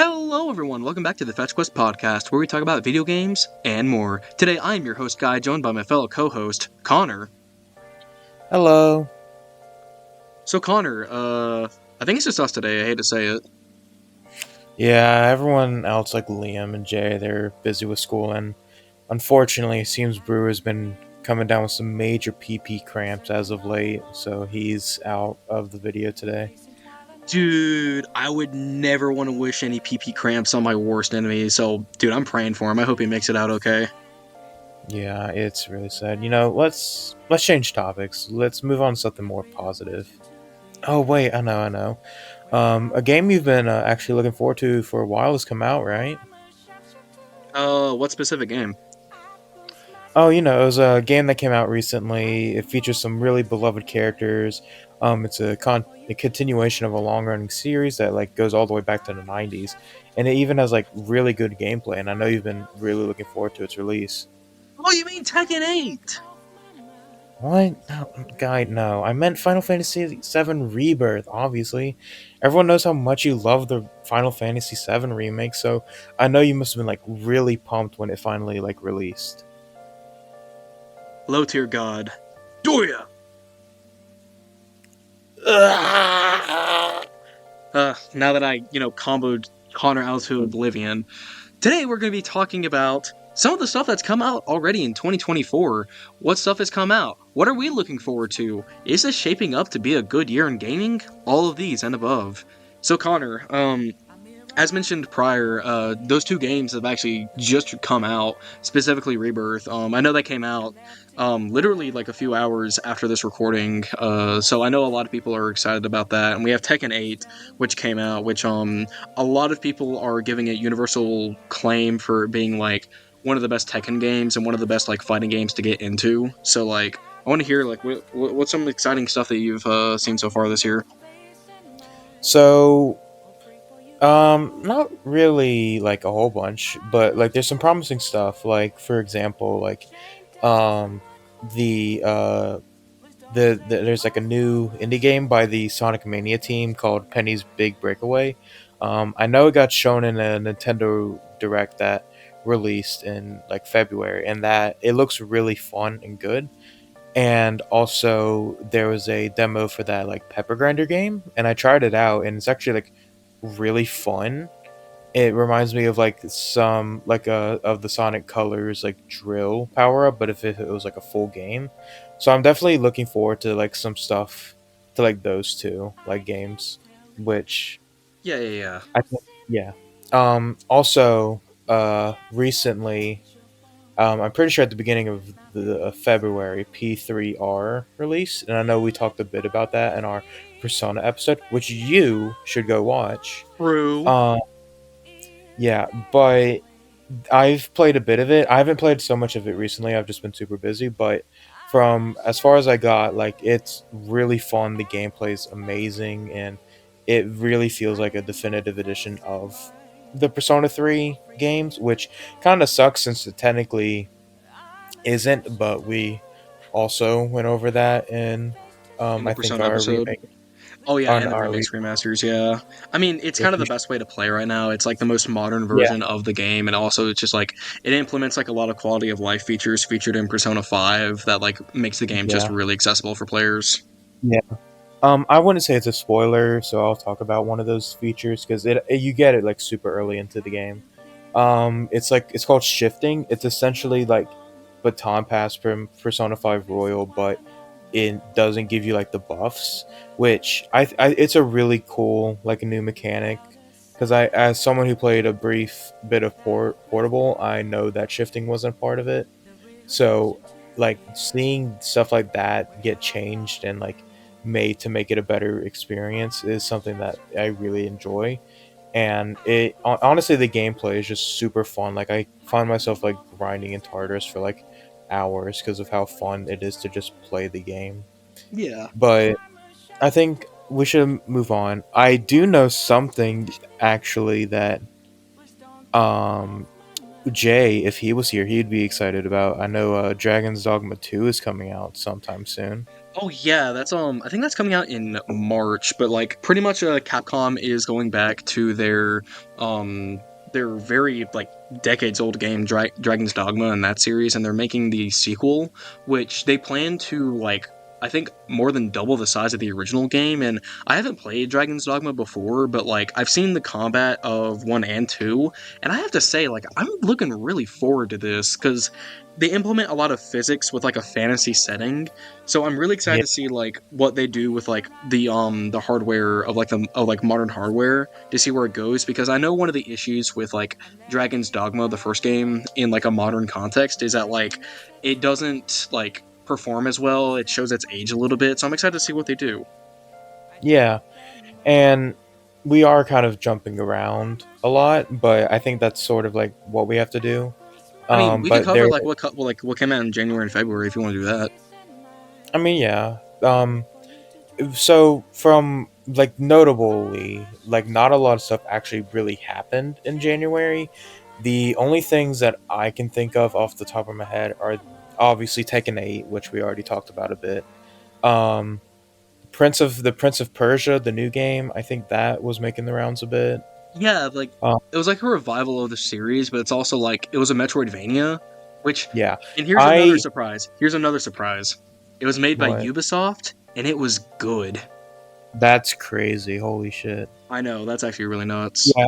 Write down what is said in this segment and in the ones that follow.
Hello, everyone. Welcome back to the Fetch Quest podcast, where we talk about video games and more. Today, I'm your host, Guy, joined by my fellow co-host, Connor. Hello. So, Connor, I think it's just us today. I hate to say it. Yeah, everyone else like Liam and Jay, they're busy with school, and unfortunately, it seems Brewer's been coming down with some major PP cramps as of late, so he's out of the video today. Dude, I would never want to wish any PP cramps on my worst enemy. So, dude, I'm praying for him. I hope he makes it out okay. Yeah, it's really sad. Let's change topics. Let's move on to something more positive. Oh wait, I know. A game you've been actually looking forward to for a while has come out, right? What specific game? Oh, it was a game that came out recently. It features some really beloved characters. It's a continuation of a long-running series that like goes all the way back to the '90s, and it even has like really good gameplay. And I know you've been really looking forward to its release. Oh, you mean Tekken 8? What? No, guy, no. I meant Final Fantasy VII Rebirth. Obviously, everyone knows how much you love the Final Fantasy VII remake, so I know you must have been like really pumped when it finally like released. Low tier god. Doya! Now that I, comboed Connor out to oblivion. Today we're going to be talking about some of the stuff that's come out already in 2024. What stuff has come out? What are we looking forward to? Is this shaping up to be a good year in gaming? All of these and above. So Connor, as mentioned prior, those two games have actually just come out, specifically Rebirth. I know they came out literally like a few hours after this recording, so I know a lot of people are excited about that. And we have Tekken 8, which came out, which a lot of people are giving it universal claim for being like one of the best Tekken games and one of the best like fighting games to get into. So like, I want to hear like what's some exciting stuff that you've seen so far this year. So not really like a whole bunch, but like there's some promising stuff. Like for example, like um the there's like a new indie game by the Sonic Mania team called Penny's Big Breakaway. I know it got shown in a Nintendo Direct that released in like February, and that it looks really fun and good. And also there was a demo for that like Pepper Grinder game, and I tried it out, and it's actually like really fun. It reminds me of like some like of the Sonic Colors like drill power up, but if it was like a full game. So I'm definitely looking forward to like some stuff to like those two like games, which Yeah, yeah, yeah. I think yeah. Also, recently, I'm pretty sure at the beginning of the February, P3R release, and I know we talked a bit about that in our Persona episode, which you should go watch. True. Um, yeah, but I've played a bit of it. I haven't played so much of it recently. I've just been super busy, but from as far as I got, like it's really fun. The gameplay's amazing, and it really feels like a definitive edition of the Persona 3 games, which kind of sucks since it technically isn't, but we also went over that in In the I think Persona our episode. remake Oh yeah, on and the our remakes remasters, yeah. I mean, it's kind if of you the best way to play right now. It's like the most modern yeah, version of the game, and also it's just like it implements like a lot of quality of life features featured in Persona 5 that like makes the game just yeah, really accessible for players. yeah. I wouldn't say it's a spoiler, so I'll talk about one of those features because you get it like super early into the game. It's called shifting. It's essentially like baton pass from Persona 5 Royal, but it doesn't give you like the buffs, which it's a really cool like a new mechanic. Because I, as someone who played a brief bit of portable, I know that shifting wasn't part of it. So, like seeing stuff like that get changed and like made to make it a better experience is something that I really enjoy. And honestly, the gameplay is just super fun. Like I find myself like grinding in Tartarus for like hours because of how fun it is to just play the game. Yeah. But I think we should move on. I do know something actually that um Jay, if he was here, he'd be excited about. I know Dragon's Dogma 2 is coming out sometime soon. Oh yeah, that's I think that's coming out in March, but like pretty much Capcom is going back to their very like decades old game Dragon's Dogma and that series, and they're making the sequel, which they plan to like I think more than double the size of the original game. And I haven't played Dragon's Dogma before, but like I've seen the combat of 1 and 2, and I have to say like I'm looking really forward to this cuz they implement a lot of physics with like a fantasy setting, so I'm really excited Yeah, to see like what they do with like the hardware of like the of like modern hardware to see where it goes, because I know one of the issues with like Dragon's Dogma, the first game, in like a modern context is that like it doesn't like perform as well. It shows its age a little bit. So I'm excited to see what they do. yeah, and we are kind of jumping around a lot, but I think that's sort of like what we have to do. I mean, we could But cover there, like what came out in January and February if you want to do that. I mean, yeah. So from like notably, like not a lot of stuff actually really happened in January. The only things that I can think of off the top of my head are obviously Tekken 8, which we already talked about a bit. Um, Prince of Persia, the new game, I think that was making the rounds a bit. Yeah, like Um, it was like a revival of the series, but it's also like it was a Metroidvania, which yeah, and here's another I surprise. Here's another surprise. It was made by what? Ubisoft and it was good. That's crazy. Holy shit. I know, that's actually really nuts. Yeah,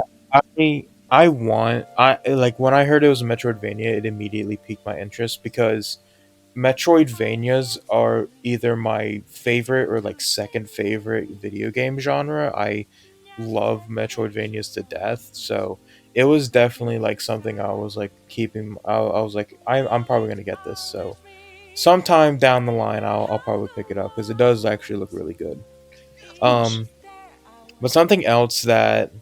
I want I like when I heard it was a Metroidvania, it immediately piqued my interest because Metroidvanias are either my favorite or like second favorite video game genre. I love Metroidvanias to death, so it was definitely like something I was like keeping. I was like, I'm probably gonna get this. So sometime down the line, I'll probably pick it up because it does actually look really good. Of course. Um, but something else that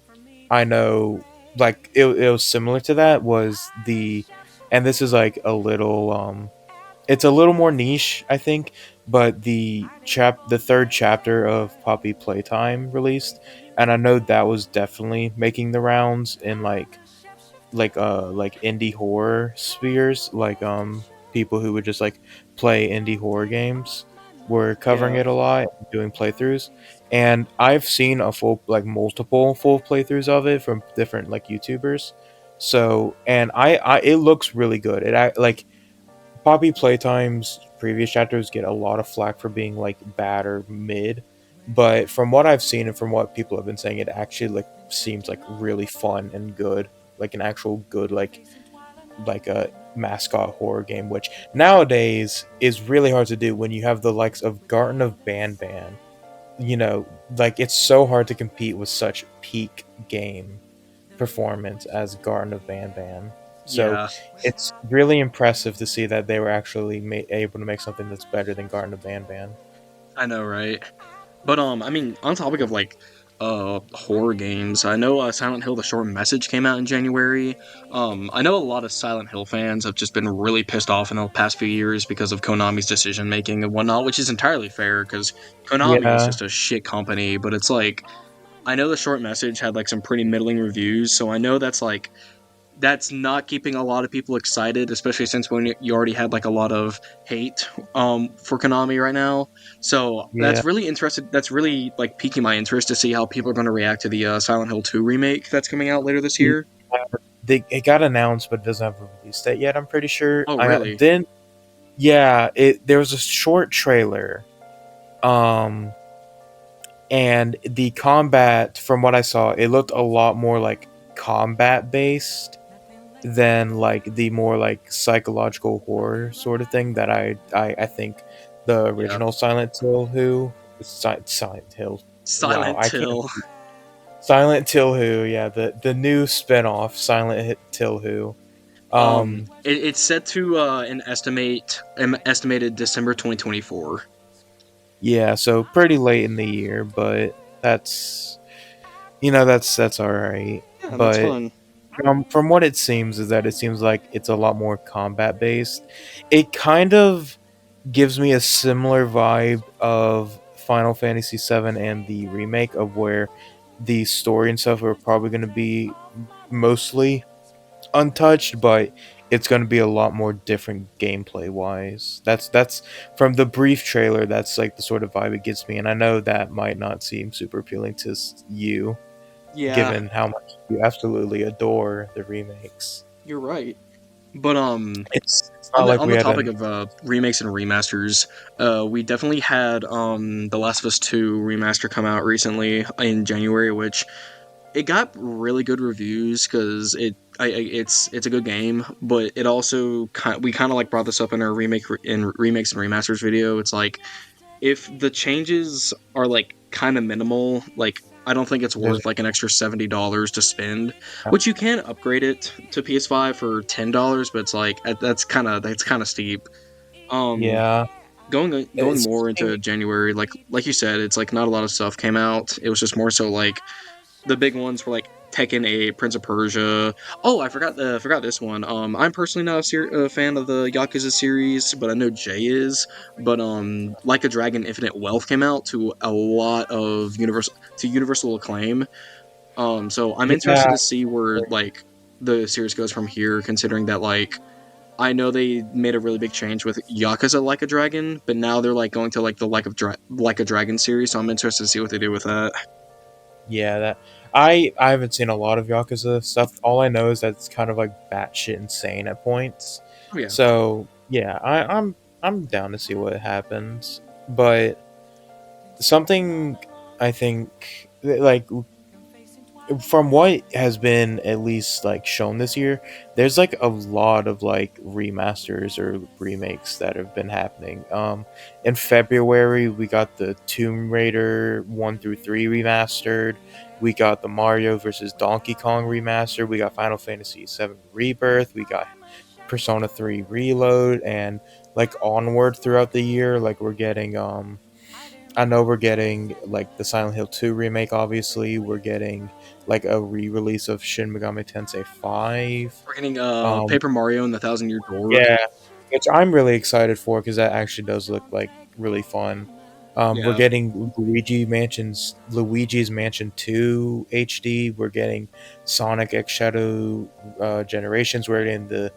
I know, like it was similar to that was and this is like a little it's a little more niche, I think, but the third chapter of Poppy Playtime released, and I know that was definitely making the rounds in like indie horror spheres, like people who would just like play indie horror games were covering Yeah, it a lot, doing playthroughs, and I've seen a full like multiple full playthroughs of it from different like YouTubers. So, and I it looks really good. Like Poppy Playtime's previous chapters get a lot of flack for being like bad or mid, but from what I've seen and from what people have been saying, it actually like seems like really fun and good, like an actual good like a mascot horror game, which nowadays is really hard to do when you have the likes of Garten of Banban. You know, like it's so hard to compete with such peak game performance as Garden of Banban. So yeah, it's really impressive to see that they were actually able to make something that's better than Garden of Banban. I know, right? But I mean, on topic of like horror games, I know Silent Hill: The Short Message came out in January. I know a lot of Silent Hill fans have just been really pissed off in the past few years because of Konami's decision making and whatnot, which is entirely fair because Konami is Yeah, just a shit company. But it's like I know The Short Message had like some pretty middling reviews, so I know that's not keeping a lot of people excited, especially since when you already had like a lot of hate for Konami right now. So yeah, that's really like piquing my interest to see how people are going to react to the Silent Hill 2 remake that's coming out later this yeah. year. It got announced, but it doesn't have a release date yet. I'm pretty sure. Oh I really? then yeah, it there was a short trailer, um, and the combat from what I saw, it looked a lot more like combat based than like the more like psychological horror sort of thing that I think the Yeah. original Silent Hill. Wow, Silent I can't. Hill. Silent Till Who, yeah, the new spinoff Till Who. It's set to an estimated December 2024. Yeah, so pretty late in the year, but that's that's all right. Yeah, that's But fun. from what it seems is that it seems like it's a lot more combat based. It kind of gives me a similar vibe of Final Fantasy VII and the remake of where the story and stuff are probably going to be mostly untouched, but it's going to be a lot more different gameplay wise. That's from the brief trailer. That's like the sort of vibe it gives me, and I know that might not seem super appealing to you, Yeah, given how much you absolutely adore the remakes. you're right. But It's not like on we the had topic an of remakes and remasters, we definitely had The Last of Us 2 remaster come out recently in January, which it got really good reviews because it's a good game, but it also we kind of like brought this up in our remakes and remasters video. It's like if the changes are like kind of minimal, like I don't think it's there's worth like an extra $70 to spend, which you can upgrade it to PS5 for $10, but it's like that's kind of steep. Um, yeah. going It's more into January, like you said, it's like not a lot of stuff came out. It was just more so like the big ones were like Tekken 8, Prince of Persia. Oh, I forgot this one. I'm personally not a fan of the Yakuza series, but I know Jay is. But Like a Dragon Infinite Wealth came out to a lot of universal acclaim. So I'm yeah. interested to see where like the series goes from here, considering that like I know they made a really big change with Yakuza Like a Dragon, but now they're like going to like the Like a Dragon series. So I'm interested to see what they do with that. Yeah, that I haven't seen a lot of Yakuza stuff. All I know is that it's kind of like batshit insane at points. Oh yeah. So yeah, I'm down to see what happens. But something I think like from what has been at least like shown this year, there's like a lot of like remasters or remakes that have been happening. In February we got the Tomb Raider 1 through 3 remastered. We got the Mario versus Donkey Kong remastered. We got Final Fantasy 7 Rebirth. We got Persona 3 Reload, and like onward throughout the year, like we're getting I know we're getting like the Silent Hill 2 remake, obviously. We're getting like a re-release of Shin Megami Tensei 5. We're getting Um Paper Mario and the Thousand Year Door. yeah, which I'm really excited for because that actually does look like really fun. We're Yeah. getting Luigi's Mansion 2 HD. We're getting Sonic X Shadow Generations. We're getting the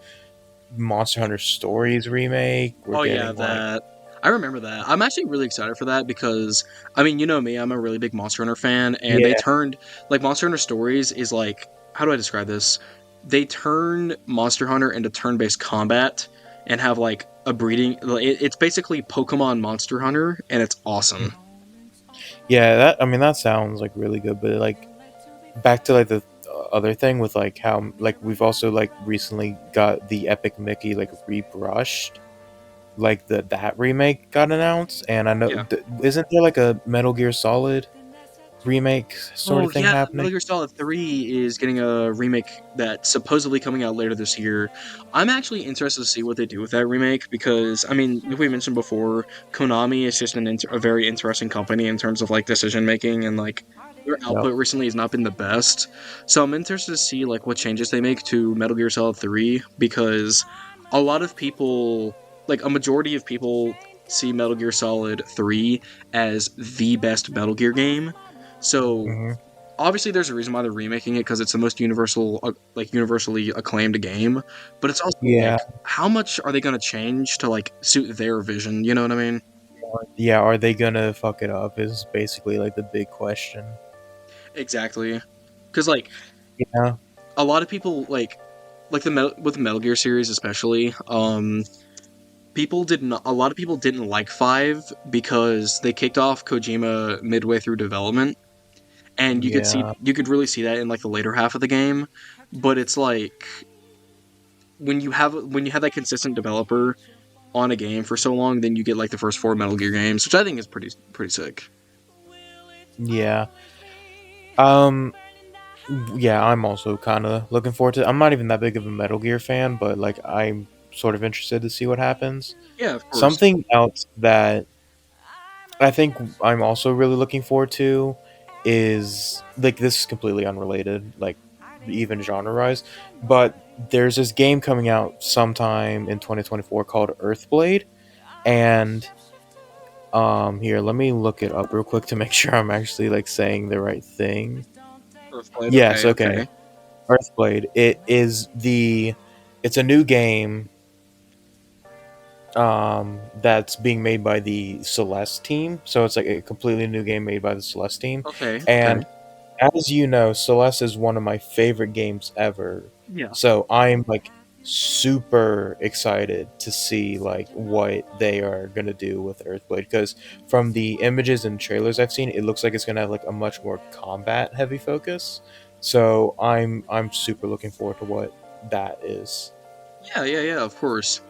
Monster Hunter Stories remake. We're Oh yeah, getting like that. I remember that. I'm actually really excited for that because I mean, you know me, I'm a really big Monster Hunter fan, and they yeah, turned like Monster Hunter Stories is like how do I describe this? They turn Monster Hunter into turn-based combat and have like a breeding. It's basically Pokemon Monster Hunter, and it's awesome. yeah. That I mean that sounds like really good, but like back to like the other thing with like how like we've also like recently got the Epic Mickey like rebrushed, like that remake got announced, and I know Yeah. isn't there like a Metal Gear Solid remake sort Oh of thing yeah, Metal happening? Gear Solid 3 is getting a remake that's supposedly coming out later this year. I'm actually interested to see what they do with that remake because I mean, like we mentioned before, Konami is just a very interesting company in terms of like decision making and like their Yep. output recently has not been the best. So I'm interested to see like what changes they make to Metal Gear Solid 3 because a lot of people, like a majority of people see Metal Gear Solid 3 as the best Metal Gear game. So hmm obviously there's a reason why they're remaking it because it's the most universally acclaimed game, but it's also like Yeah, how much are they going to change to like suit their vision, you know what I mean? yeah. Are they gonna fuck it up? Is basically like the big question. Exactly. Cuz like Yeah, a lot of people like with the Metal Gear series especially, people did not a lot of people didn't like 5 because they kicked off Kojima midway through development and yeah, you could really see that in like the later half of the game, but it's like when you have that consistent developer on a game for so long, then you get like the first 4 Metal Gear games, which I think is pretty sick. yeah. Um, yeah. I'm also kind of looking forward to. I'm not even that big of a Metal Gear fan, but like I'm sort of interested to see what happens. Yeah, of course. Something else that I think I'm also really looking forward to is like this is completely unrelated, like even genre wise, but there's this game coming out sometime in 2024 called Earthblade, and here let me look it up real quick to make sure I'm actually like saying the right thing. Earthblade. Yes, Okay, okay. okay. Earthblade. It's a new game that's being made by the Celeste team. So it's like a completely new game made by the Celeste team. Okay, okay. And as you know, Celeste is one of my favorite games ever. Yeah. So I'm like super excited to see like what they are gonna do with Earthblade because from the images and trailers I've seen, it looks like it's gonna have like a much more combat heavy focus. So I'm super looking forward to what that is. Yeah, yeah, yeah, of course.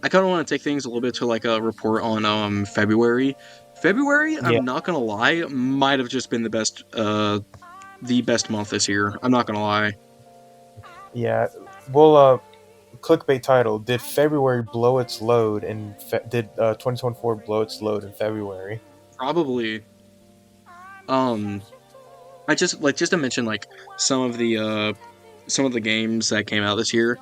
I kind of want to take things a little bit to like a report on February. February, Yeah, I'm not gonna lie, might have just been the best month this year. I'm not gonna lie. yeah. Well, clickbait title: Did February blow its load? And did 2024 blow its load in February? Probably. Um, I just like just to mention like some of the uh some of the games that came out this year.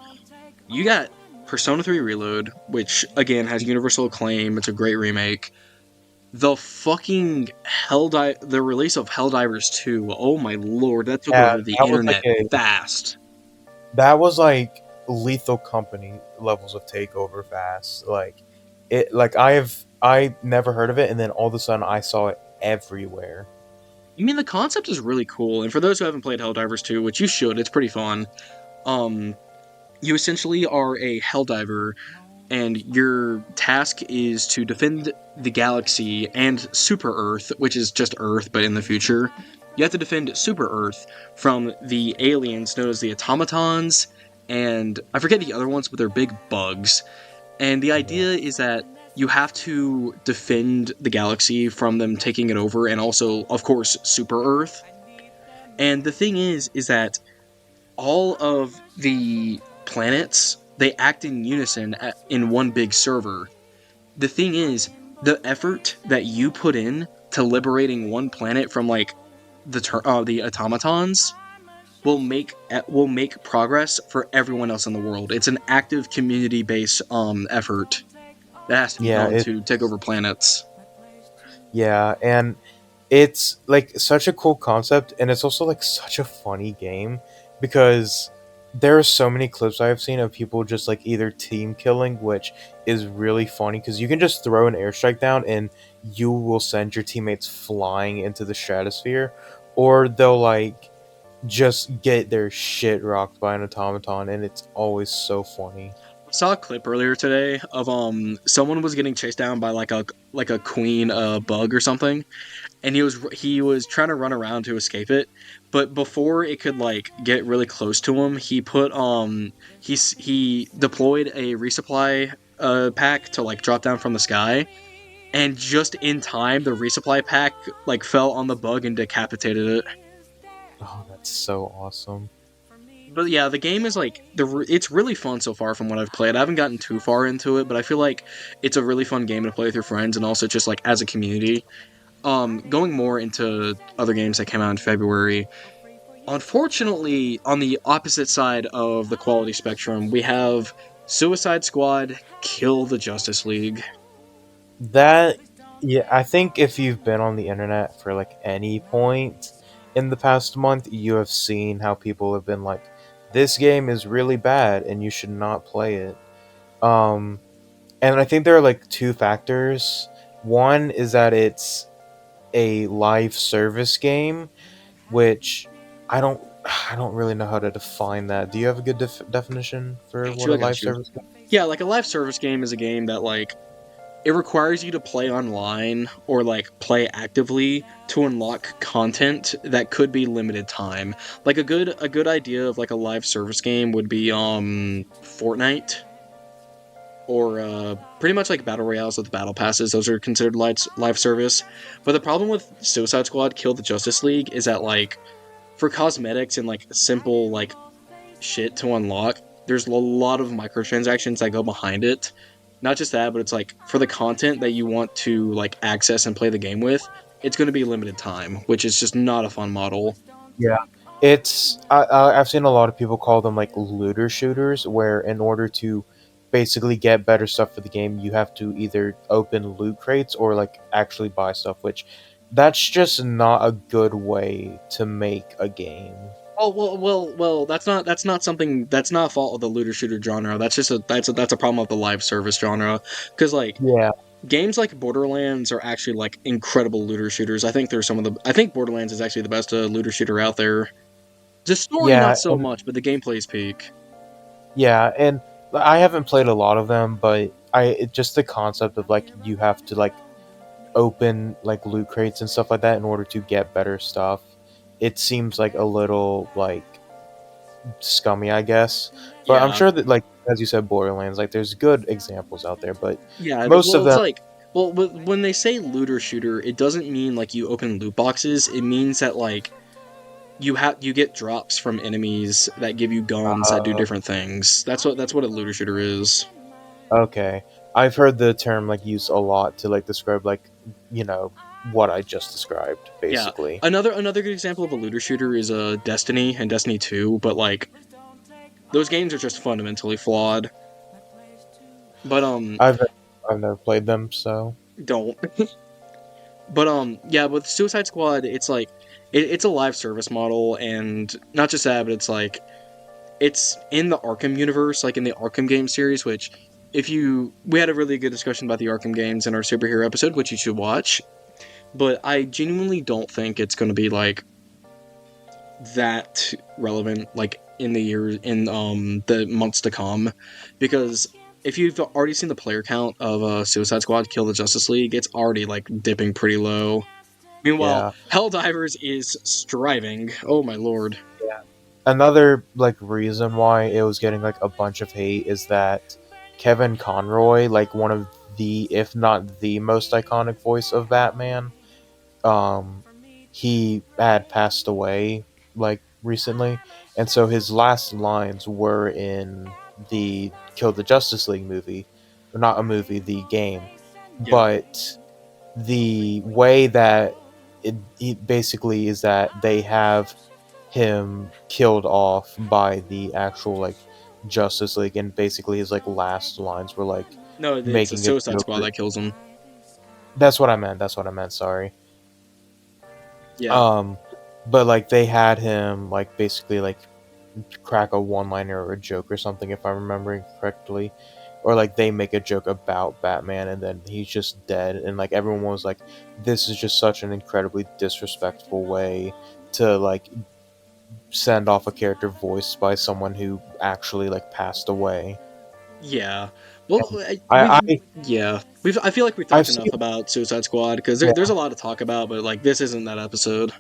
You got Persona 3 Reload, which again has universal acclaim. It's a great remake. The release of Helldivers 2. Oh my lord, that took Yeah, over the that was like internet a fast. that was like Lethal Company levels of takeover fast. I never heard of it, and then all of a sudden I saw it everywhere. I mean, the concept is really cool, and for those who haven't played Helldivers 2, which you should, it's pretty fun. Um, you essentially are a Helldiver, and your task is to defend the galaxy and Super Earth, which is just Earth but in the future. You have to defend Super Earth from the aliens known as the automatons, and I forget the other ones, but they're big bugs. And the Yeah, idea is that you have to defend the galaxy from them taking it over, and also, of course, Super Earth. And the thing is that all of the planets they act in unison in one big server. The thing is, the effort that you put in to liberating one planet from like the automatons will make progress for everyone else in the world. It's an active community based effort that has to be yeah, done to take over planets. and it's like such a cool concept, and it's also like such a funny game because there are so many clips I have seen of people just like either team killing, which is really funny because you can just throw an airstrike down and you will send your teammates flying into the stratosphere, or they'll like just get their shit rocked by an automaton, and it's always so funny. I saw a clip earlier today of someone was getting chased down by like a queen bug or something, and he was trying to run around to escape it, but before it could like get really close to him, he deployed a resupply pack to like drop down from the sky, and just in time the resupply pack like fell on the bug and decapitated it. Oh, that's so awesome. But yeah, the game is like it's really fun so far from what I've played. I haven't gotten too far into it, but I feel like it's a really fun game to play with your friends and also just like as a community. Going more into other games that came out in February. Unfortunately, on the opposite side of the quality spectrum, we have Suicide Squad Kill the Justice League. That, yeah, I think if you've been on the internet for like any point in the past month, you have seen how people have been like, this game is really bad and you should not play it. Um, and I think there are like two factors. One is that it's a live service game, which I don't I don't really know how to define that. Do you have a good definition for Got what you, a I got live you. service game? Yeah, like a live service game is a game that like it requires you to play online or like play actively to unlock content that could be limited time. Like a good idea of like a live service game would be Fortnite or pretty much like battle royales with battle passes. Those are considered live service. But the problem with Suicide Squad Kill the Justice League is that like for cosmetics and like simple like shit to unlock, there's a lot of microtransactions that go behind it. Not just that, but it's like for the content that you want to like access and play the game with, it's going to be limited time, which is just not a fun model. Yeah, I've seen a lot of people call them like looter shooters, where in order to basically get better stuff for the game, you have to either open loot crates or like actually buy stuff, which that's just not a good way to make a game. Oh well. That's not something. That's not a fault of the looter shooter genre. That's a problem of the live service genre. Because like Yeah, games like Borderlands are actually like incredible looter shooters. I think there's some of the. I think Borderlands is actually the best looter shooter out there. The story not yeah, so and much, but the gameplay's peak. yeah, and I haven't played a lot of them, but just the concept of like you have to like open like loot crates and stuff like that in order to get better stuff. It seems like a little like scummy, I guess. But I'm Yeah, sure that like as you said, Borderlands, like there's good examples out there, but yeah. most of Well, it's them, like when they say looter shooter, it doesn't mean like you open loot boxes. It means that like you get drops from enemies that give you guns that do uh, different things. That's what a looter shooter is. okay, I've heard the term like used a lot to like describe like you know what I just described, Yeah. basically. Another good example of a looter shooter is Destiny and Destiny 2, but like those games are just fundamentally flawed. But I've I've never played them, so don't. But yeah, with Suicide Squad, it's like it's a live service model, and not just that, but it's like it's in the Arkham universe, like in the Arkham game series, which if you we had a really good discussion about the Arkham games in our superhero episode, which you should watch. But I genuinely don't think it's going to be like that relevant like in the years in the months to come, because if you've already seen the player count of Suicide Squad Kill the Justice League, it's already like dipping pretty low. Meanwhile, yeah. Helldivers is striving. Oh my lord. Another like reason why it was getting like a bunch of hate is that Kevin Conroy, like one of the if not the most iconic voice of Batman, um he had passed away like recently, and so his last lines were in the Kill the Justice League movie, or not a movie, the game. Yeah. But the way that it basically is that they have him killed off by the actual like Justice League, and basically his like last lines were like No, it's a making a Suicide joke. Squad that kills him. That's what I meant. That's what I meant. Sorry. Yeah. Um, but like they had him like basically like crack a one-liner or a joke or something, if I'm remembering correctly, or like they make a joke about Batman and then he's just dead, and like everyone was like, "This is just such an incredibly disrespectful way to like send off a character voiced by someone who actually like passed away." Yeah. Well, And we've I yeah. We've I feel like we've I've talked enough seen, about Suicide Squad because there's yeah, a lot to talk about, but like this isn't that episode.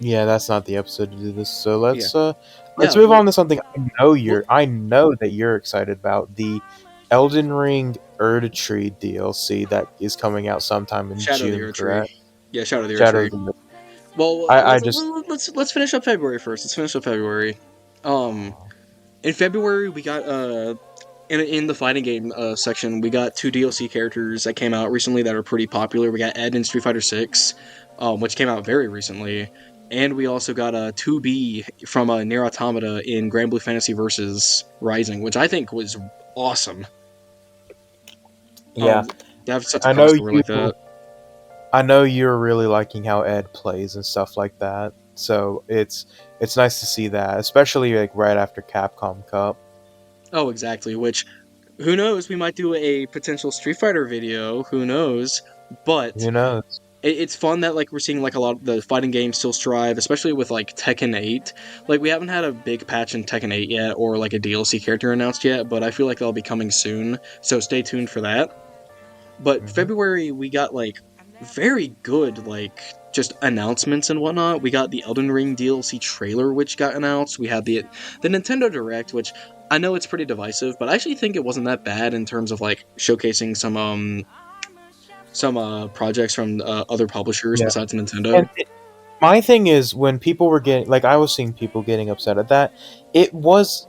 yeah, that's not the episode to do this. So Yeah. let's Yeah. move Well, on to something well I know that you're excited about, the Elden Ring Erd Tree DLC that is coming out sometime in Shadow of the June, Earth Tree. correct? Yeah, Shadow of the Earth Shadow Tree. of the Well, I just let's finish up February first. Let's finish up February. Um, in February we got in the fighting game section we got two DLC characters that came out recently that are pretty popular. We got Ed in Street Fighter Six, which came out very recently, and we also got a 2B from Nier Automata in Grand Blue Fantasy Versus Rising, which I think was awesome. yeah, To have such a I know crossover you like that. I know you're really liking how Ed plays and stuff like that. So it's nice to see that, especially like right after Capcom Cup. Oh, exactly. Which who knows? We might do a potential Street Fighter video. Who knows? But Who knows? it's fun that like we're seeing like a lot of the fighting games still strive, especially with like Tekken 8. Like we haven't had a big patch in Tekken 8 yet, or like a DLC character announced yet, but I feel like they'll be coming soon. So stay tuned for that. But Hmm. February we got like very good like just announcements and whatnot. We got the Elden Ring DLC trailer which got announced. We had the Nintendo Direct, which I know it's pretty divisive, but I actually think it wasn't that bad in terms of like showcasing some projects from other publishers Yeah. besides Nintendo. And my thing is when people were getting like I was seeing people getting upset at that, it was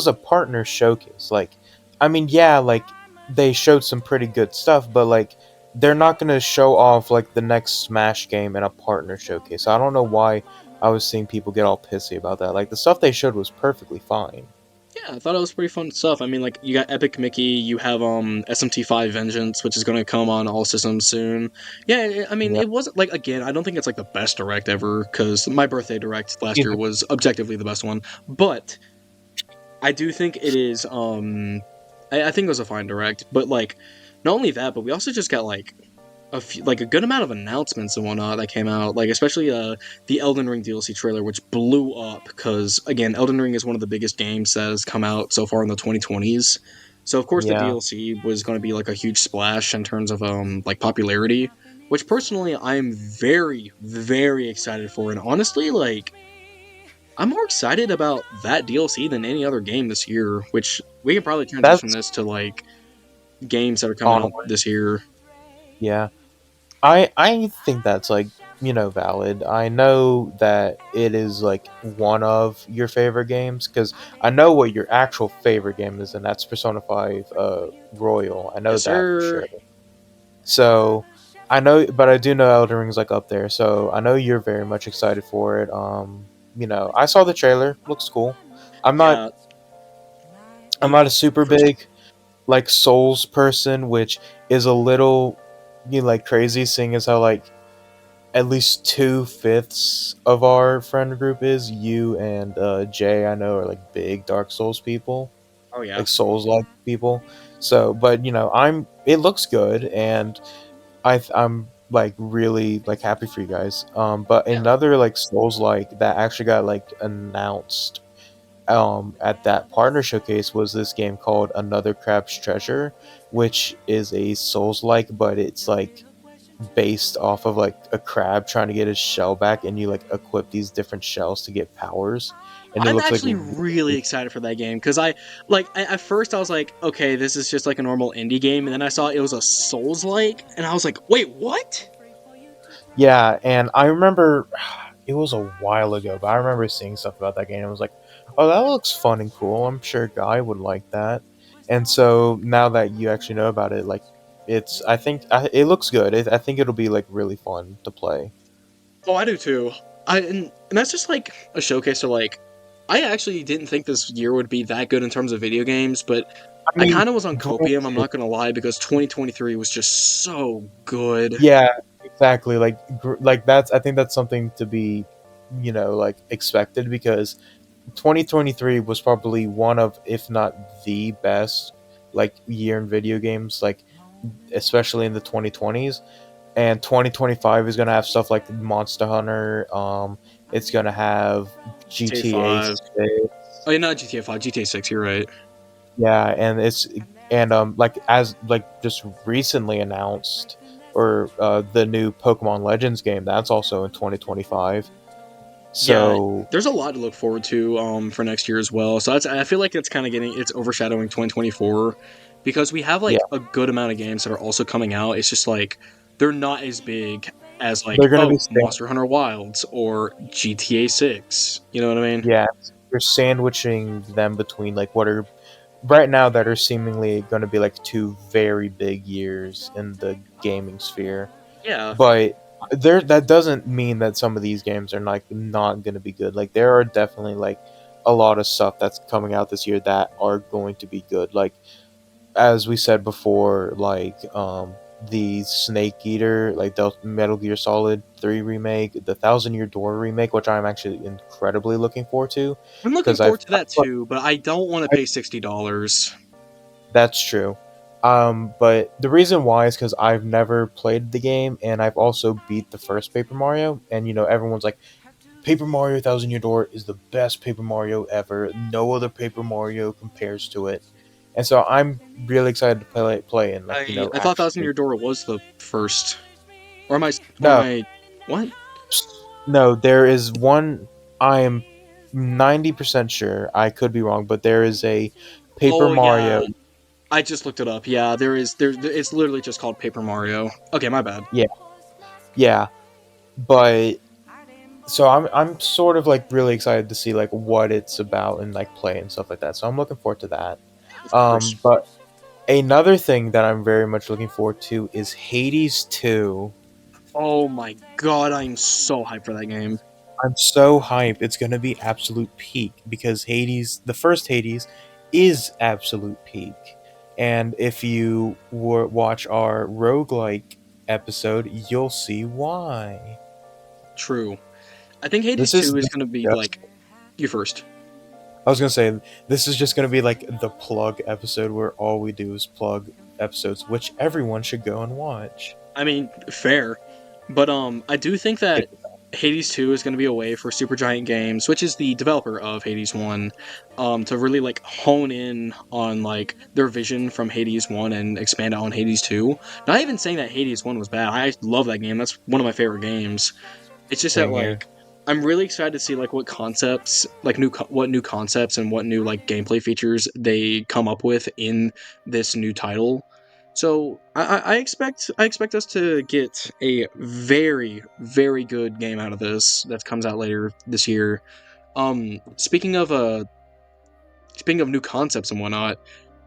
a partner showcase. Like I mean, yeah, like they showed some pretty good stuff, but like they're not going to show off like the next Smash game in a partner showcase. So I don't know why I was seeing people get all pissy about that. Like the stuff they showed was perfectly fine. Yeah, I thought it was pretty fun stuff. I mean, like you got Epic Mickey, you have SMT5 Vengeance, which is going to come on all systems soon. Yeah, I mean, Yeah. it wasn't like again, I don't think it's like the best direct ever because my birthday direct last year Either. was objectively the best one, but I do think it is. I think it was a fine direct, but like not only that, but we also just got like a few, like a good amount of announcements and whatnot that came out, like especially the Elden Ring DLC trailer, which blew up because again, Elden Ring is one of the biggest games that has come out so far in the 2020s. So of course the Yeah. DLC was going to be like a huge splash in terms of like popularity, which personally I am very excited for, and honestly like I'm more excited about that DLC than any other game this year, which we can probably transition That's this to like games that are coming out onward. this year. Yeah. I think that's like, valid. I know that it is like one of your favorite games because I know what your actual favorite game is, and that's Persona 5 Royal. I know Yes, that for sir. sure. So I know, but I do know Elden Ring's like up there. So I know you're very much excited for it. I saw the trailer. Looks cool. I'm not. Yeah, I'm you not a go super first. big like Souls person, which is a little like crazy, seeing as how like at least 2/5 of our friend group is you and Jay. I know are like big Dark Souls people, Oh yeah, like Souls like people. So, but I'm. It looks good, and I'm like really like happy for you guys. But yeah. another like Souls like that actually got like announced at that partner showcase was this game called Another Crab's Treasure, which is a Souls like, but it's like based off of like a crab trying to get his shell back, and you like equip these different shells to get powers, and it I'm looks like actually really excited for that game because at first I was like, okay, this is just like a normal indie game, and then I saw it was a Souls like, and I was like, wait, what? yeah. And I remember it was a while ago, but I remember seeing stuff about that game. And I was like, oh, that looks fun and cool. I'm sure Guy would like that. And so now that you actually know about it, like I think it looks good. I think it'll be like really fun to play. Oh, I do too. And that's just like a showcase to like. I actually didn't think this year would be that good in terms of video games, but I I mean, kind of was on copium. I'm granted, not gonna lie because 2023 was just so good. yeah, exactly. Like that's I think that's something to be, like expected because 2023 was probably one of, if not the best, like year in video games, like especially in the 2020s. And 2025 is gonna have stuff like Monster Hunter. It's gonna have GTA GTA 5. 6. Oh, yeah, not GTA 5, GTA 6. You're right. Yeah, and like as like just recently announced, or the new Pokemon Legends game that's also in 2025. Yeah, So there's a lot to look forward to for next year as well. So I feel like it's kind of getting it's overshadowing 2024 because we have yeah, like a good amount of games that are also coming out. It's just like they're not as big as like they're gonna be Monster Hunter Wilds or GTA 6. You know what I mean? yeah, you're sandwiching them between like what are right now that are seemingly going to be like two very big years in the gaming sphere. Yeah. But there that doesn't mean that some of these games are like not going to be good. Like there are definitely like a lot of stuff that's coming out this year that are going to be good. Like as we said before, like the Snake Eater, like the Metal Gear Solid 3 remake, the Thousand Year Door remake, which I'm actually incredibly looking forward to I'm looking because forward to that too, but I don't want to I've pay $60. That's true. But the reason why is because I've never played the game, and I've also beat the first Paper Mario, and everyone's like, Paper Mario Thousand Year Door is the best Paper Mario ever. No other Paper Mario compares to it, and so I'm really excited to play and like I thought Thousand actually Year Door was the first. Or am no I what? no there is one. I am 90% sure. I could be wrong, but there is a Paper Oh Mario. yeah. I just looked it up. Yeah, it's literally just called Paper Mario. Okay, my bad. Yeah, yeah, but so I'm sort of like really excited to see like what it's about and like play and stuff like that. So I'm looking forward to that. Of course. But another thing that I'm very much looking forward to is Hades 2. Oh my god, I'm so hyped for that game. I'm so hyped. It's gonna be absolute peak because Hades, the first Hades, is absolute peak. And if you watch our roguelike episode, you'll see why. True. I think Hades This is 2 is going to be just, like you first. I was gonna say this is just gonna be like the plug episode where all we do is plug episodes, which everyone should go and watch. I mean, fair. But I do think that Hades 2 is going to be a way for Supergiant Games, which is the developer of Hades 1, to really like hone in on like their vision from Hades 1 and expand it on Hades 2. Not even saying that Hades 1 was bad. I love that game. That's one of my favorite games. It's just that Same here. like I'm really excited to see like what concepts, like what new concepts and what new like gameplay features they come up with in this new title. So I expect us to get a very good game out of this that comes out later this year. Speaking of speaking of new concepts and whatnot,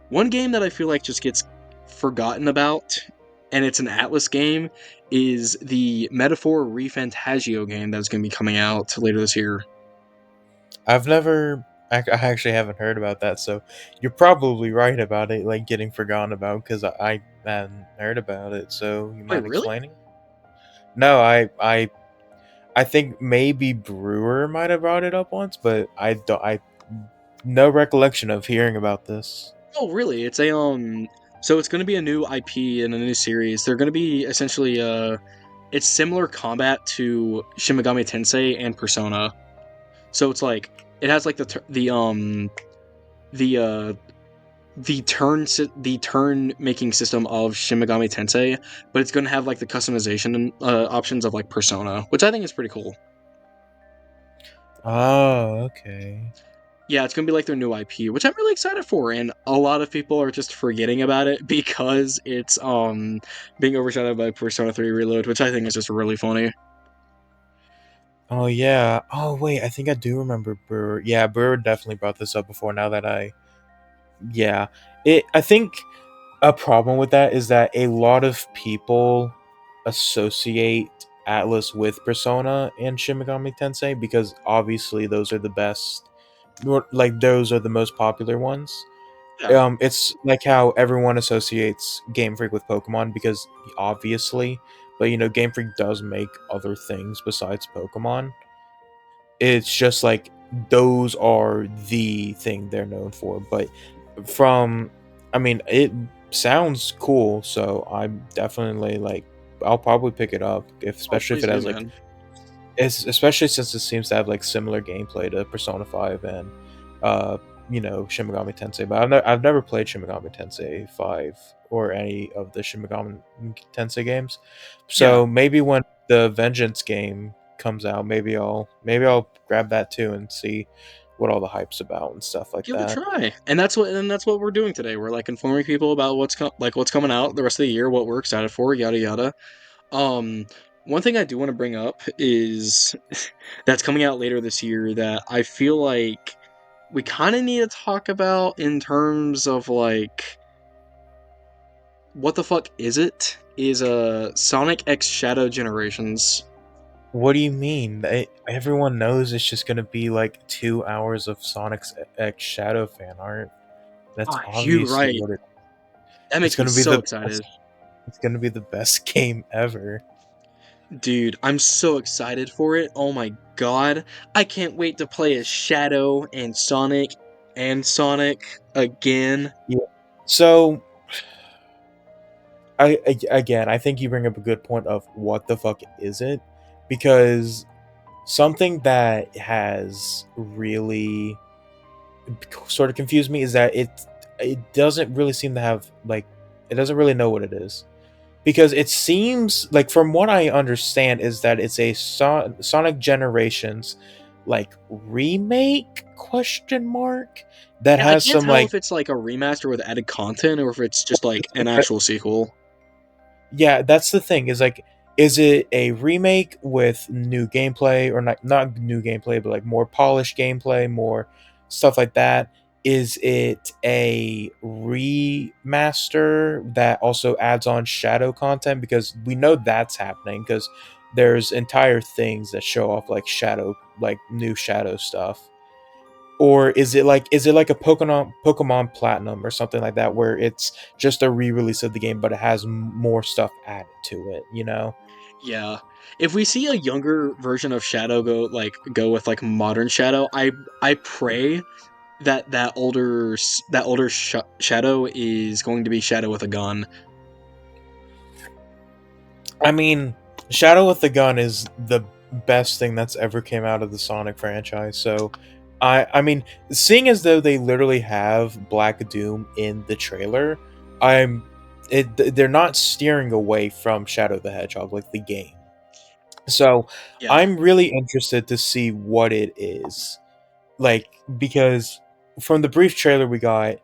one game that I feel like just gets forgotten about, and it's an Atlas game, is the Metaphor ReFantagio game that's going to be coming out later this year. I've never. I actually haven't heard about that, so you're probably right about it, like getting forgotten about, because I hadn't heard about it. So you Wait, mind really? explaining? No, I think maybe Brewer might have brought it up once, but I don't. I no recollection of hearing about this. Oh, really? It's a So it's going to be a new IP and a new series. They're going to be essentially it's similar combat to Shin Megami Tensei and Persona. So it's like it has like the the turn making system of Shin Megami Tensei, but it's going to have like the customization options of like Persona, which I think is pretty cool. Oh, okay. Yeah, it's going to be like their new IP, which I'm really excited for, and a lot of people are just forgetting about it because it's being overshadowed by Persona 3 Reload, which I think is just really funny. Oh yeah. Oh wait, I think I do remember Brewer. Yeah, Brewer definitely brought this up before. Now that yeah, it. I think a problem with that is that a lot of people associate Atlas with Persona and Shin Megami Tensei because obviously those are the best, like those are the most popular ones. Yeah, It's like how everyone associates Game Freak with Pokemon because obviously, but Game Freak does make other things besides Pokemon. It's just like those are the thing they're known for. But from, I mean, it sounds cool, so I'm definitely like, I'll probably pick it up, if oh especially if please it do, has like, man. it's especially since it seems to have like similar gameplay to Persona 5 and uh Shin Megami Tensei. But I've never played Shin Megami Tensei 5 or any of the Shin Megami Tensei games. Yeah, So maybe when the Vengeance game comes out, maybe I'll grab that too and see what all the hype's about and stuff like give it a that. try, and that's what we're doing today. We're like informing people about what's coming out the rest of the year, what we're excited for, yada yada. Um, One thing I do want to bring up is that's coming out later this year that I feel like we kind of need to talk about in terms of like what the fuck is it? Is Sonic X Shadow Generations. What do you mean? Everyone knows it's just gonna be like 2 hours of Sonic's X Shadow fan art. That's Ah, you obviously right. what it. That It's makes me gonna be so the best. excited. It's gonna be the best game ever. Dude, I'm so excited for it. Oh my god. I can't wait to play as Shadow and Sonic again. Yeah. So again, I think you bring up a good point of what the fuck is it? Because something that has really sort of confused me is that it doesn't really seem to have like it doesn't really know what it is. Because it seems like from what I understand is that it's a Sonic Generations like remake question mark that Yeah, I has can't some tell like if it's like a remaster with added content or if it's just like an actual sequel. yeah, that's the thing. Is like, is it a remake with new gameplay, or not new gameplay, but like more polished gameplay, more stuff like that? Is it a remaster that also adds on shadow content? Because we know that's happening. Because there's entire things that show off like shadow, like new shadow stuff. or is it like a Pokemon Platinum or something like that, where it's just a re-release of the game, but it has more stuff added to it? You know? Yeah. If we see a younger version of Shadow go with like modern Shadow, I pray that Shadow is going to be Shadow with a gun. I mean, Shadow with the Gun is the best thing that's ever came out of the Sonic franchise. So, I mean, seeing as though they literally have Black Doom in the trailer, I'm they're not steering away from Shadow the Hedgehog like the game. So, Yeah. I'm really interested to see what it is. Like, because from the brief trailer we got,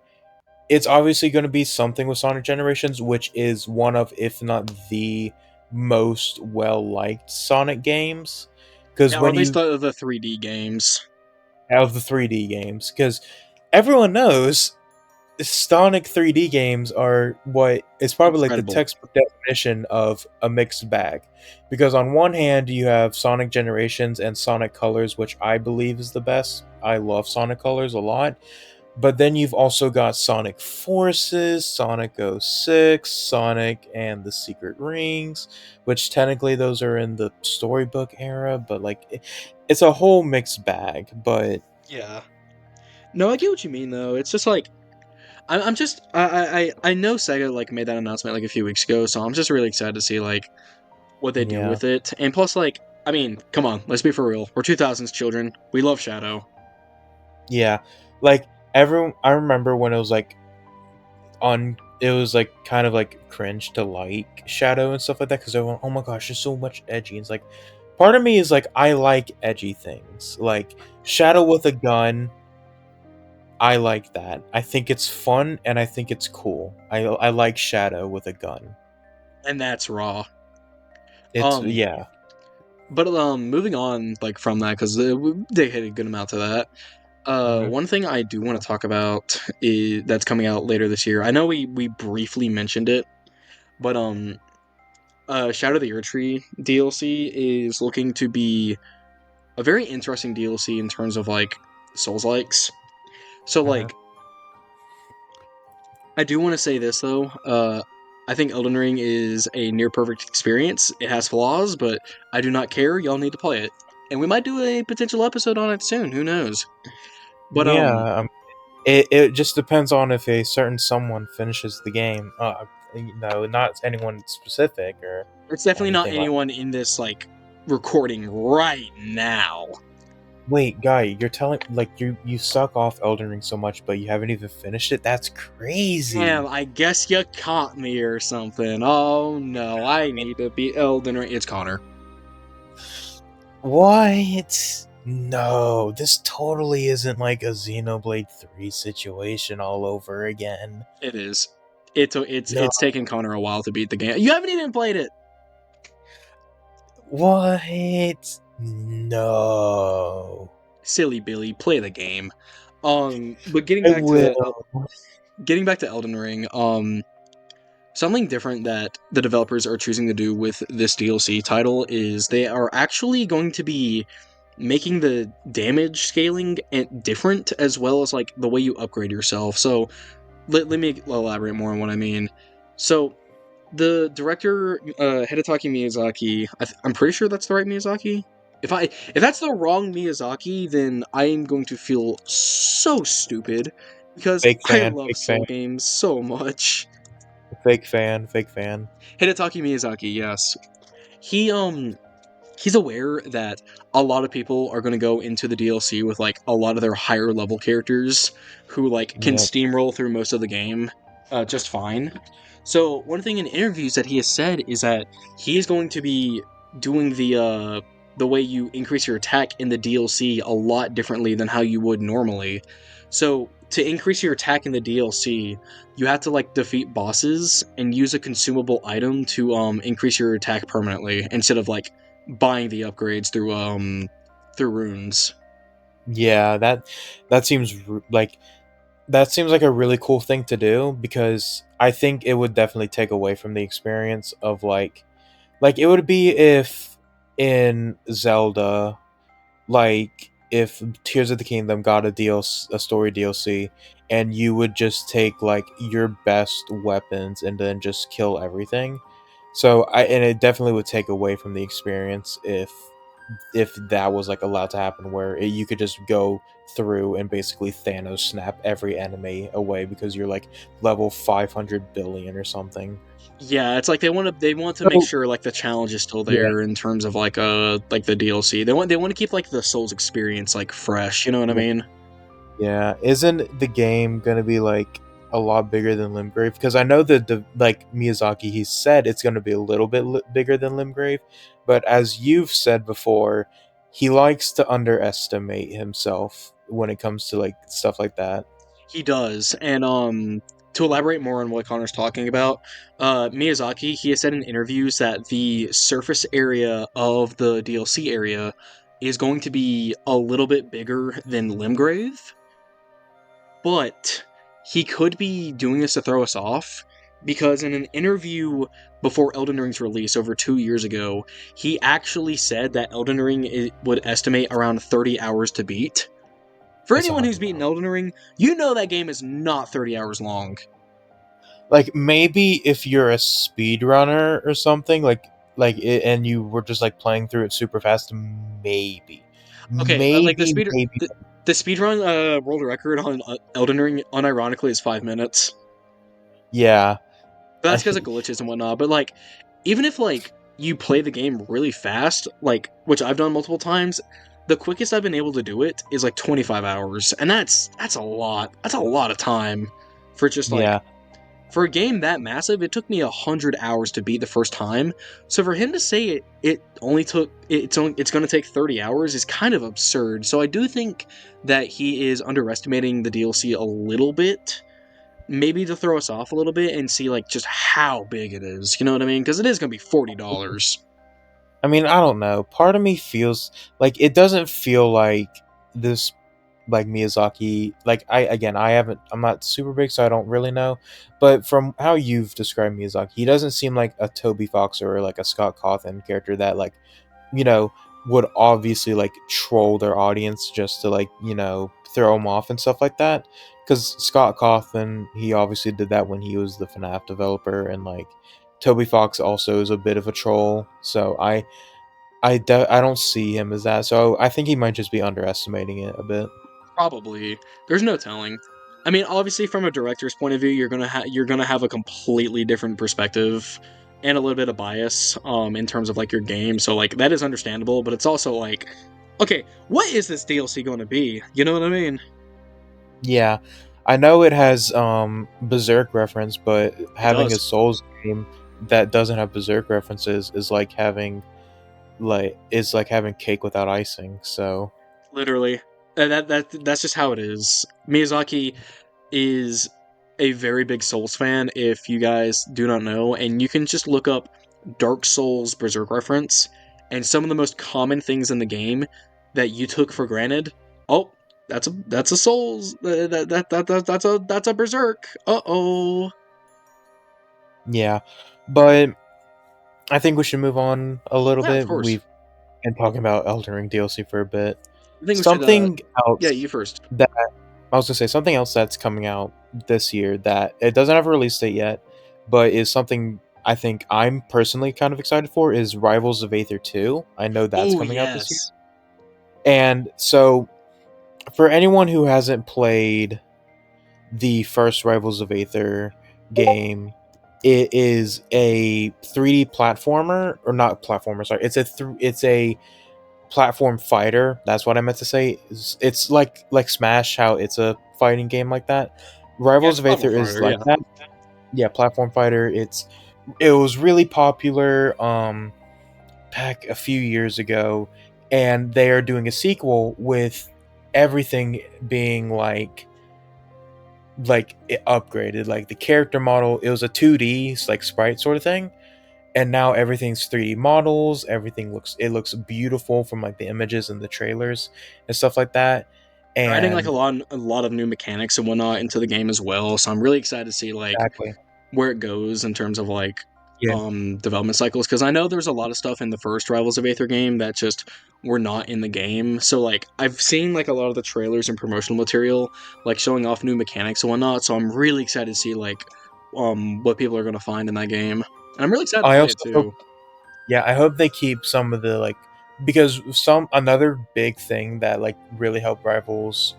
it's obviously going to be something with Sonic Generations, which is one of, if not the most well liked Sonic games. Because Yeah, or when at least you the 3D games. have the 3D games, because everyone knows Sonic 3D games are what is probably like the Incredible. textbook definition of a mixed bag. Because on one hand, you have Sonic Generations and Sonic Colors, which I believe is the best. I love Sonic Colors a lot. But then you've also got Sonic Forces, Sonic 06, Sonic and the Secret Rings, which technically those are in the storybook era, but like it's a whole mixed bag. But Yeah. No, I get what you mean though. It's just like I'm just I know Sega like made that announcement like a few weeks ago, so I'm just really excited to see like what they do yeah, with it. And plus, like, I mean, come on, let's be for real. We're 2000s children. We love Shadow. yeah, like everyone, I remember when it was like it was like kind of like cringe to like Shadow and stuff like that, because everyone, oh my gosh, there's so much edgy. And it's like, part of me is like, I like edgy things, like Shadow with a gun. I like that. I think it's fun and I think it's cool. I like Shadow with a gun. And that's raw. It's Um, yeah. but moving on like from that because they hit a good amount to that. Hmm. One thing I do want to talk about is that's coming out later this year. I know we briefly mentioned it, but Shadow of the Erdtree DLC is looking to be a very interesting DLC in terms of like Souls likes. So Hmm. like I do want to say this though. I think Elden Ring is a near perfect experience. It has flaws, but I do not care. Y'all need to play it, and we might do a potential episode on it soon. Who knows? But Yeah. It just depends on if a certain someone finishes the game. Not anyone specific or it's definitely not anything like. anyone in this like recording right now. Wait, guy, you're telling like you suck off Elden Ring so much, but you haven't even finished it? That's Damn, crazy. I guess you caught me or something. Oh no, I need to be Elden Ring. It's Connor. What? No, this totally isn't like a Xenoblade 3 situation all over again. It is. It's No. it's taken Connor a while to beat the game. You haven't even played it. What? No. Silly Billy, play the game. But I will. getting back to Elden Ring, something different that the developers are choosing to do with this DLC title is they are actually going to be making the damage scaling different as well as like the way you upgrade yourself. So let me elaborate more on what I mean. So the director Hidetaka Miyazaki, I'm pretty sure that's the right Miyazaki. If that's the wrong Miyazaki, then I am going to feel so stupid because Fake I fan, love fake fan, Soul games so much. fake fan, fake fan. Hidetaka Miyazaki, yes. He he's aware that a lot of people are going to go into the DLC with like a lot of their higher level characters who like can Yep. steamroll through most of the game just fine. So one thing in interviews that he has said is that he is going to be doing the way you increase your attack in the DLC a lot differently than how you would normally. So to increase your attack in the DLC, you have to like defeat bosses and use a consumable item to increase your attack permanently instead of like buying the upgrades through runes. Yeah, that seems like that seems like a really cool thing to do, because I think it would definitely take away from the experience of like it would be if in Zelda, like if Tears of the Kingdom got a story DLC, and you would just take like your best weapons and then just kill everything. And it definitely would take away from the experience if that was like allowed to happen, where you could just go through and basically Thanos snap every enemy away because you're like level 500 billion or something. Yeah, it's like they want to make So sure like the challenge is still yeah, there in terms of like the DLC. They want to keep like the Souls experience like fresh. You know what I yeah, mean? yeah. Isn't the game gonna be like a lot bigger than Limgrave? Because I know that like Miyazaki, he said it's gonna be a little bit bigger than Limgrave, but as you've said before, he likes to underestimate himself when it comes to like stuff like that. He does, and to elaborate more on what Connor's talking about, Miyazaki he has said in interviews that the surface area of the DLC area is going to be a little bit bigger than Limgrave, but he could be doing this to throw us off because in an interview before Elden Ring's release over 2 years ago, he actually said that Elden Ring would estimate around 30 hours to beat. For It's anyone who's 100 beaten hours. Elden Ring, you know that game is not 30 hours long. Like maybe if you're a speedrunner or something, and you were just like playing through it super fast, maybe, Okay, like maybe. the speedrun world record on Elden Ring unironically is 5 minutes. Yeah, But that's I, because of glitches and whatnot. But like, even if like you play the game really fast, like which I've done multiple times, the quickest I've been able to do it is like 25 hours, and that's a lot. That's a lot of time for just like yeah. for a game that massive. It took me 100 hours to beat the first time. So for him to say it only took it's going to take 30 hours is kind of absurd. So I do think that he is underestimating the DLC a little bit, maybe to throw us off a little bit and see like just how big it is. You know what I mean? Because it is going to be $40. I mean, I don't know. Part of me feels like it doesn't feel like this, like Miyazaki. Like I haven't. I'm not super big, so I don't really know. But from how you've described Miyazaki, he doesn't seem like a Toby Fox or like a Scott Cawthon character that like you know, would obviously like troll their audience just to like, throw them off and stuff like that. Because Scott Cawthon, he obviously did that when he was the FNAF developer, and like Toby Fox also is a bit of a troll. So I don't see him as that. So I think he might just be underestimating it a bit. Probably. There's no telling. I mean, obviously, from a director's point of view, you're gonna have a completely different perspective and a little bit of bias in terms of like your game. So like that is understandable, but it's also like, okay, what is this DLC going to be? You know what I mean? Yeah, I know it has Berserk reference, but It having a does, Souls game that doesn't have Berserk references is like having cake without icing. So literally. That's just how it is. Miyazaki is a very big Souls fan, if you guys do not know, and you can just look up Dark Souls Berserk reference, and some of the most common things in the game that you took for granted. Oh, that's a Souls. That's a Berserk. Uh-oh. yeah, but I think we should move on a little Yeah, of bit. course. We've been talking about Elden Ring DLC for a bit. I think we should. Something Yeah, else you first. that I was gonna say, something else that's coming out this year that it doesn't have a release date yet, but is something I think I'm personally kind of excited for is Rivals of Aether 2. I know that's Oh coming out this year. yes, And so for anyone who hasn't played the first Rivals of Aether game, it is a 3D platformer, or not platformer, sorry. It's a platform fighter. That's what I meant to say. It's like Smash, how it's a fighting game like that. yeah, Rivals it's a of platform Aether is fighter. like Yeah, that. Yeah, platform fighter. It was really popular back a few years ago, and they are doing a sequel with everything being upgraded. Like the character model, it was a 2D like sprite sort of thing, and now everything's 3D models. It looks beautiful from like the images and the trailers and stuff like that. they're adding like And a lot of new mechanics and whatnot into the game as well. So I'm really excited to see like exactly, where it goes in terms of like yeah, development cycles, because I know there's a lot of stuff in the first Rivals of Aether game that just were not in the game. So like I've seen like a lot of the trailers and promotional material like showing off new mechanics and whatnot. So I'm really excited to see like what people are gonna find in that game. And I'm really excited to I play it also hope, too. yeah, I hope they keep some of the like, because some another big thing that like really helped Rivals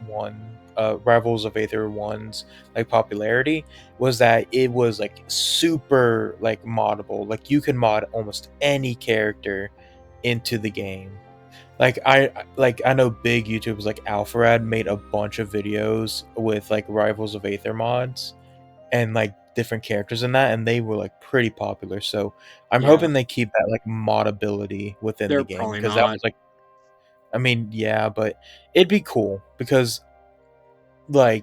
of Aether one's like popularity was that it was like super like moddable. Like you can mod almost any character into the game. I know big YouTubers like Alpharad made a bunch of videos with like Rivals of Aether mods and like different characters in that, and they were like pretty popular. So I'm Yeah, hoping they keep that like modability within the they're game probably because that not. was like, I mean, yeah, but it'd be cool because I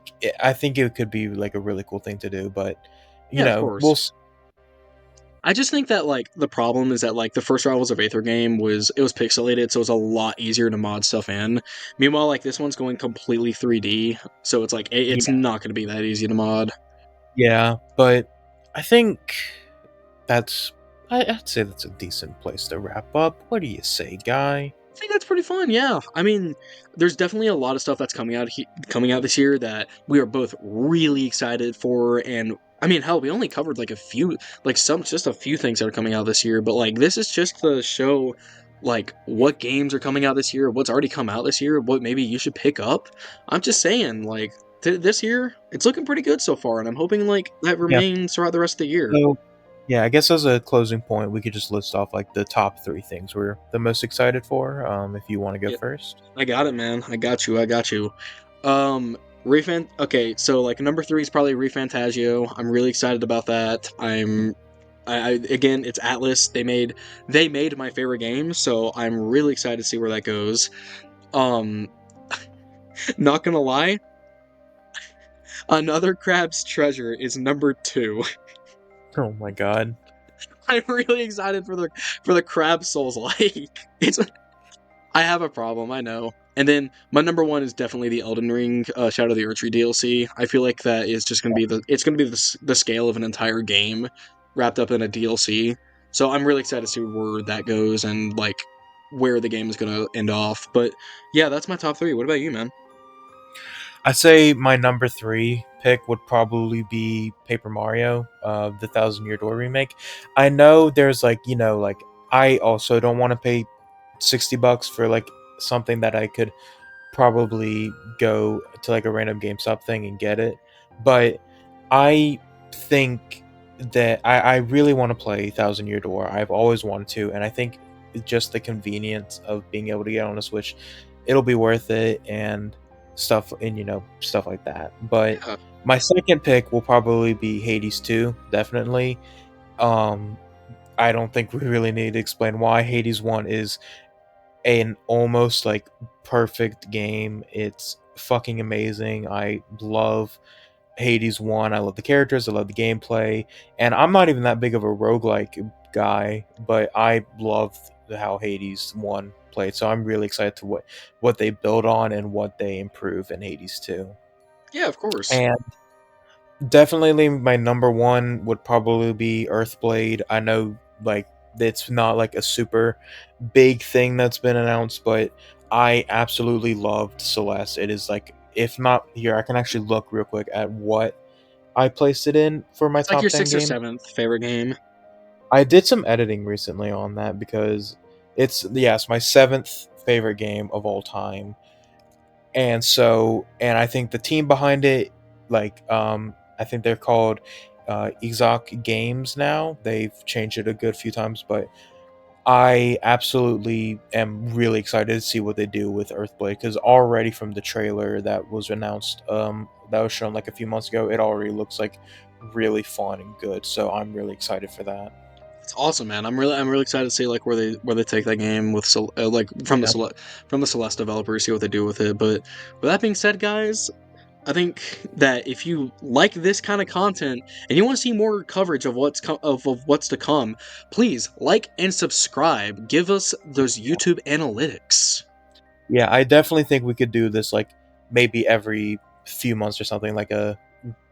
think it could be like a really cool thing to do. But Yeah, of we'll course. I just think that like the problem is that like the first Rivals of Aether game was pixelated, so it's a lot easier to mod stuff in. Meanwhile, like this one's going completely 3D, so it's like it's yeah, not going to be that easy to mod. yeah, but I think that's I'd say that's a decent place to wrap up. What do you say, guy? I think that's pretty fun. Yeah, I mean, there's definitely a lot of stuff that's coming out this year that we are both really excited for. And I mean, hell, we only covered like a few, like just a few things that are coming out this year. But like, this is just to show like what games are coming out this year, what's already come out this year, what maybe you should pick up. I'm just saying, like this year, it's looking pretty good so far, and I'm hoping like that Yeah. remains throughout the rest of the year. So yeah, I guess as a closing point, we could just list off like the top three things we're the most excited for. If you want to go Yeah, first. I got it, man. I got you. I got you. Refan. Okay, so like number three is probably Refantagio. I'm really excited about that. I again, it's Atlas. They made my favorite game, so I'm really excited to see where that goes. Um, not gonna lie, another Crab's Treasure is number two. Oh my god. I'm really excited for the Crab Souls like. It's I have a problem, I know. And then my number one is definitely the Elden Ring Shadow of the Erdtree DLC. I feel like that is just gonna be the scale of an entire game wrapped up in a DLC. So I'm really excited to see where that goes and like where the game is gonna end off. But yeah, that's my top three. What about you, man? I say my number three pick would probably be Paper Mario, the Thousand Year Door remake. I know there's like like I also don't want to pay $60 for like something that I could probably go to like a random GameStop thing and get it. But I think that I really want to play Thousand Year Door. I've always wanted to, and I think just the convenience of being able to get on a Switch, it'll be worth it and stuff and stuff like that. But Yeah, my second pick will probably be Hades 2, definitely. Um I don't think we really need to explain why. Hades 1 is an almost like perfect game. It's fucking amazing. I love Hades 1. I love the characters, I love the gameplay, and I'm not even that big of a roguelike guy, but I loved how Hades 1 played. So I'm really excited to what they build on and what they improve in Hades 2. yeah, of course. And definitely my number one would probably be Earthblade. I know like it's not like a super big thing that's been announced, but I absolutely loved Celeste. It is like, if not here, I can actually look real quick at what I placed it in for my It's like your top 10 sixth or games. seventh favorite game. I did some editing recently on that because it's, yes, my seventh favorite game of all time. And I think the team behind it, I think they're called Exoc Games now. They've changed it a good few times, but I absolutely am really excited to see what they do with Earthblade, because already from the trailer that was announced, that was shown like a few months ago, it already looks like really fun and good. So I'm really excited for that. It's awesome, man. I'm really excited to see like where they take that game with like Yeah. from the Celeste developers, see what they do with it. But with that being said, guys, I think that if you like this kind of content and you want to see more coverage of of what's to come, please like and subscribe. Give us those YouTube analytics. Yeah, I definitely think we could do this like maybe every few months or something, like a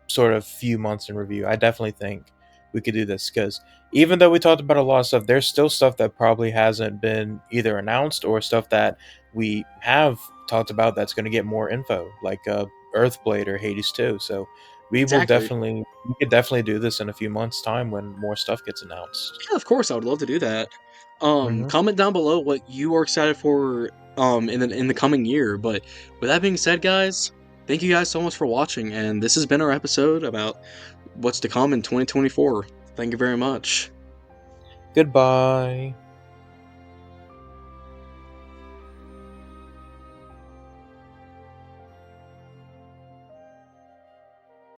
sort of few months in review. I definitely think we could do this, because even though we talked about a lot of stuff, there's still stuff that probably hasn't been either announced or stuff that we have talked about that's going to get more info, like Earthblade or Hades 2. So Exactly. we could definitely do this in a few months' time when more stuff gets announced. Yeah, of course, I would love to do that. Hmm. Comment down below what you are excited for in the coming year. But with that being said, guys, thank you guys so much for watching, and this has been our episode about what's to come in 2024. Thank you very much. Goodbye.